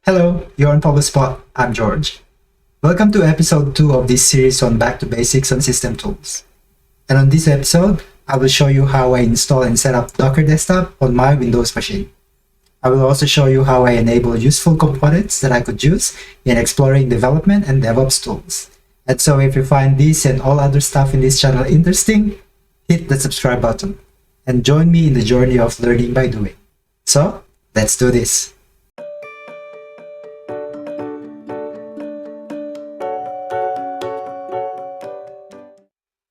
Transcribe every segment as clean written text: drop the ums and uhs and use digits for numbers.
Hello, you're on Public Spot. I'm George. Welcome to episode 2 of this series on Back to Basics on System Tools. And on this episode, I will show you how I install and set up Docker Desktop on my Windows machine. I will also show you how I enable useful components that I could use in exploring development and DevOps tools. And so if you find this and all other stuff in this channel interesting, hit the subscribe button and join me in the journey of learning by doing. So, let's do this.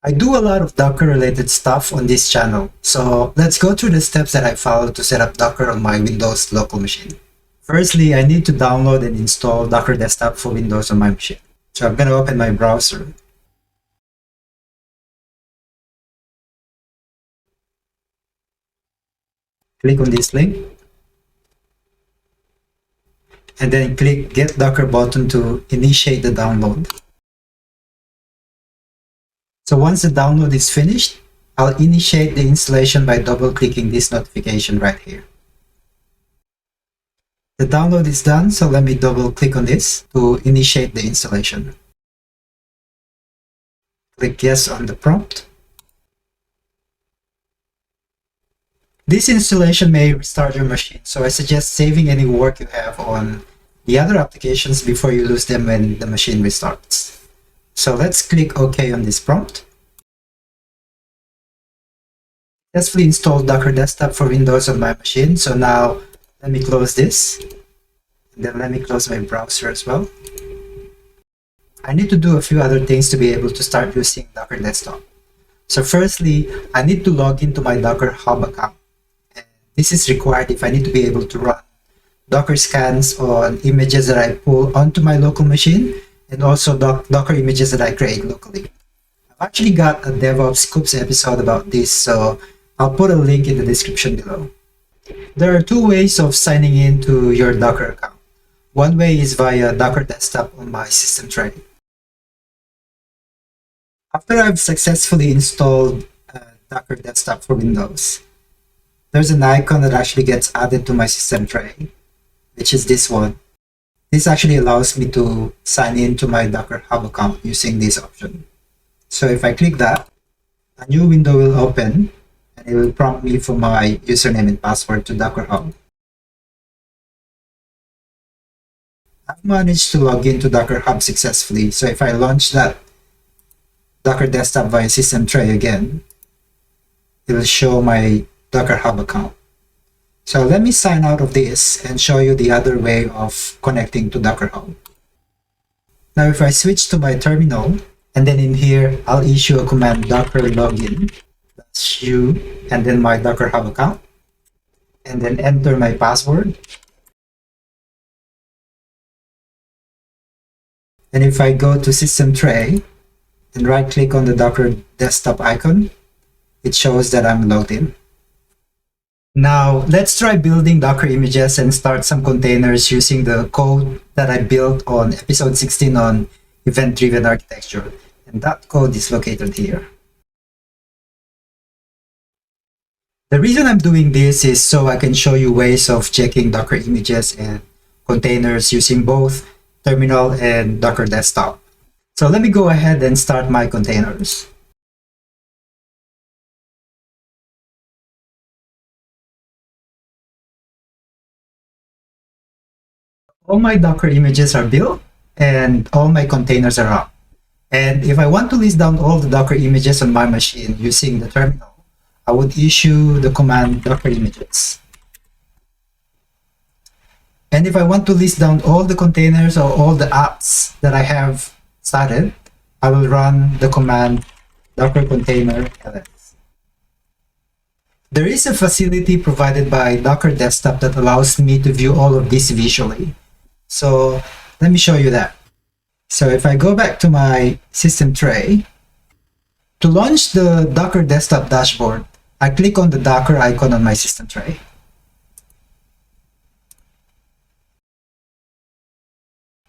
I do a lot of Docker related stuff on this channel, so let's go through the steps that I followed to set up Docker on my Windows local machine. Firstly, I need to download and install Docker Desktop for Windows on my machine. So I'm going to open my browser. Click on this link. And then click Get Docker button to initiate the download. So once the download is finished, I'll initiate the installation by double-clicking this notification right here. The download is done, so let me double-click on this to initiate the installation. Click Yes on the prompt. This installation may restart your machine, so I suggest saving any work you have on the other applications before you lose them when the machine restarts. So let's click OK on this prompt. Successfully installed Docker Desktop for Windows on my machine. So now let me close this. And then let me close my browser as well. I need to do a few other things to be able to start using Docker Desktop. So firstly, I need to log into my Docker Hub account. And this is required if I need to be able to run Docker scans on images that I pull onto my local machine, and also Docker images that I create locally. I've actually got a DevOps Scoops episode about this, so I'll put a link in the description below. There are two ways of signing in to your Docker account. One way is via Docker Desktop on my system tray. After I've successfully installed Docker Desktop for Windows, there's an icon that actually gets added to my system tray, which is this one. This actually allows me to sign in to my Docker Hub account using this option. So if I click that, a new window will open and it will prompt me for my username and password to Docker Hub. I've managed to log into Docker Hub successfully, so if I launch that Docker Desktop via system tray again, it will show my Docker Hub account. So let me sign out of this and show you the other way of connecting to Docker Hub. Now if I switch to my terminal, and then in here, I'll issue a command docker login, that's u, and then my Docker Hub account, and then enter my password. And if I go to system tray and right click on the Docker Desktop icon, it shows that I'm logged in. Now, let's try building Docker images and start some containers using the code that I built on episode 16 on event-driven architecture. And that code is located here. The reason I'm doing this is so I can show you ways of checking Docker images and containers using both terminal and Docker Desktop. So let me go ahead and start my containers. All my Docker images are built and all my containers are up. And if I want to list down all the Docker images on my machine using the terminal, I would issue the command docker images. And if I want to list down all the containers or all the apps that I have started, I will run the command docker container ls. There is a facility provided by Docker Desktop that allows me to view all of this visually. So let me show you that. So if I go back to my system tray, to launch the Docker Desktop dashboard, I click on the Docker icon on my system tray.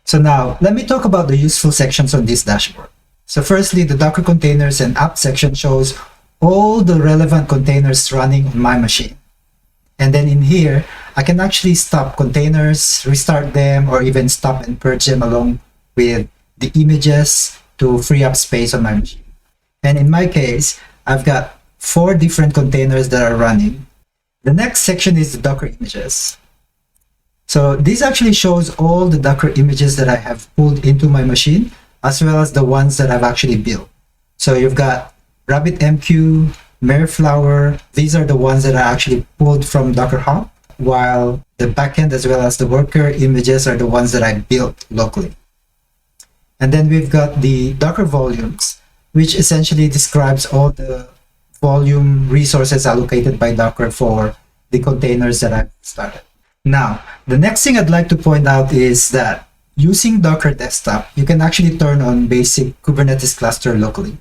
So now let me talk about the useful sections on this dashboard. So firstly, the Docker containers and app section shows all the relevant containers running on my machine. And then in here, I can actually stop containers, restart them, or even stop and purge them along with the images to free up space on my machine. And in my case, I've got 4 different containers that are running. The next section is the Docker images. So this actually shows all the Docker images that I have pulled into my machine, as well as the ones that I've actually built. So you've got RabbitMQ, Mayflower. These are the ones that are actually pulled from Docker Hub, while the backend as well as the worker images are the ones that I built locally. And then we've got the Docker volumes, which essentially describes all the volume resources allocated by Docker for the containers that I've started. Now, the next thing I'd like to point out is that using Docker Desktop, you can actually turn on basic Kubernetes cluster locally.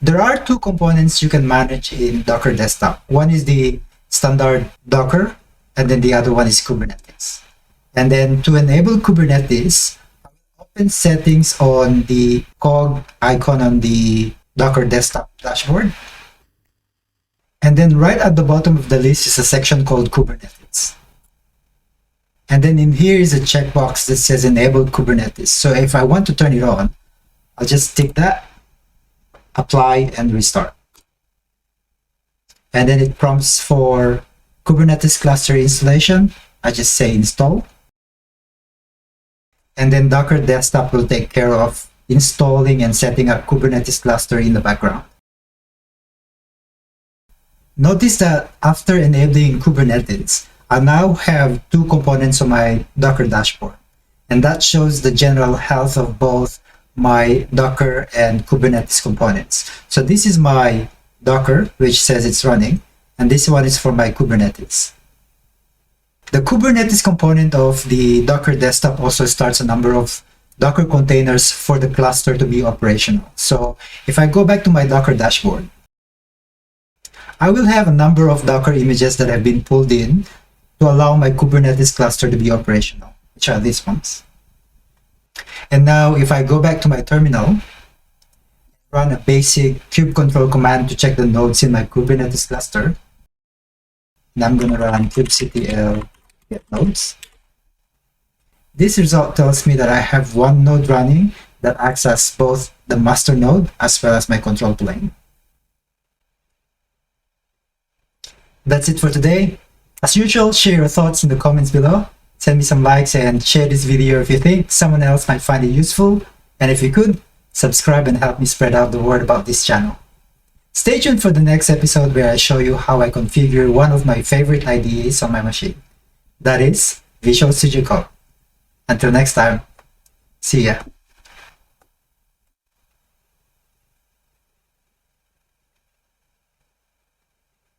There are 2 components you can manage in Docker Desktop. One is the standard Docker, and then the other one is Kubernetes. And then to enable Kubernetes, open settings on the cog icon on the Docker Desktop dashboard. And then right at the bottom of the list is a section called Kubernetes. And then in here is a checkbox that says enable Kubernetes. So if I want to turn it on, I'll just tick that, apply, and restart. And then it prompts for Kubernetes cluster installation. I just say install. And then Docker Desktop will take care of installing and setting up Kubernetes cluster in the background. Notice that after enabling Kubernetes, I now have 2 components on my Docker dashboard, and that shows the general health of both my Docker and Kubernetes components. So this is my Docker, which says it's running, and this one is for my Kubernetes. The Kubernetes component of the Docker Desktop also starts a number of Docker containers for the cluster to be operational. So if I go back to my Docker dashboard, I will have a number of Docker images that have been pulled in to allow my Kubernetes cluster to be operational, which are these ones. And now if I go back to my terminal, run a basic kube control command to check the nodes in my Kubernetes cluster, and I'm going to run kubectl get nodes. This result tells me that I have 1 node running that acts as both the master node as well as my control plane. That's it for today. As usual, share your thoughts in the comments below. Send me some likes and share this video if you think someone else might find it useful. And if you could, subscribe and help me spread out the word about this channel. Stay tuned for the next episode where I show you how I configure one of my favorite IDEs on my machine. That is Visual Studio Code. Until next time, see ya.